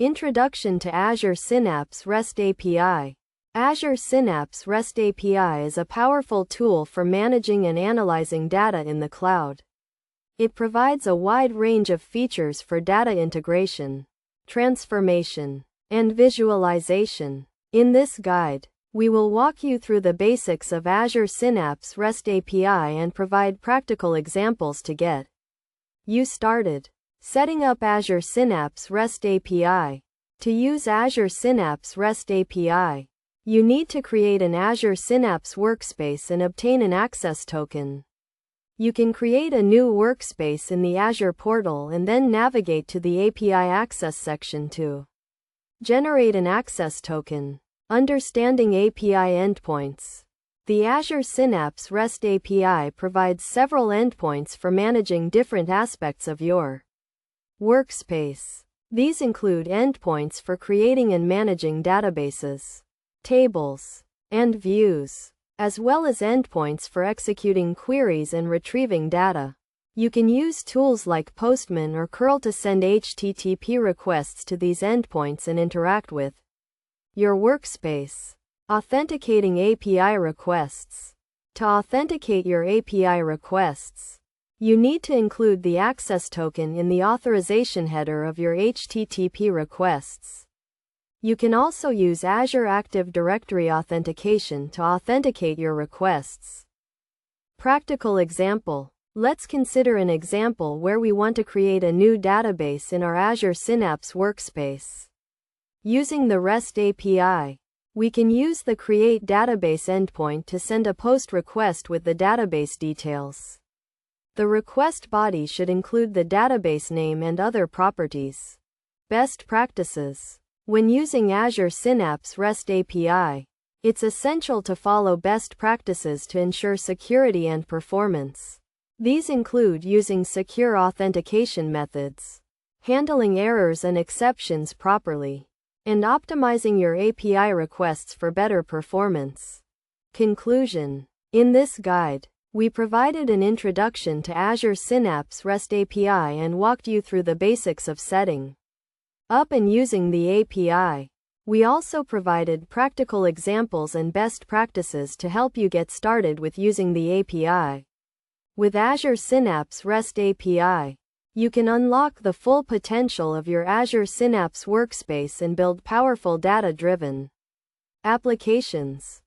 Introduction to Azure Synapse REST API. Azure Synapse REST API is a powerful tool for managing and analyzing data in the cloud. It provides a wide range of features for data integration, transformation, and visualization. In this guide, we will walk you through the basics of Azure Synapse REST API and provide practical examples to get you started. Setting up Azure Synapse REST API. To use Azure Synapse REST API, you need to create an Azure Synapse workspace and obtain an access token. You can create a new workspace in the Azure portal and then navigate to the API access section to generate an access token. Understanding API endpoints. The Azure Synapse REST API provides several endpoints for managing different aspects of your workspace. These include endpoints for creating and managing databases, tables, and views, as well as endpoints for executing queries and retrieving data. You can use tools like Postman or curl to send HTTP requests to these endpoints and interact with your workspace. Authenticating API requests. To authenticate your API requests, you need to include the access token in the authorization header of your HTTP requests. You can also use Azure Active Directory authentication to authenticate your requests. Practical example. Let's consider an example where we want to create a new database in our Azure Synapse workspace. Using the REST API, we can use the Create Database endpoint to send a POST request with the database details. The request body should include the database name and other properties. Best practices. When using Azure Synapse REST API, it's essential to follow best practices to ensure security and performance. These include using secure authentication methods, handling errors and exceptions properly, and optimizing your API requests for better performance. Conclusion. In this guide, we provided an introduction to Azure Synapse REST API and walked you through the basics of setting up and using the API. We also provided practical examples and best practices to help you get started with using the API. With Azure Synapse REST API, you can unlock the full potential of your Azure Synapse workspace and build powerful data-driven applications.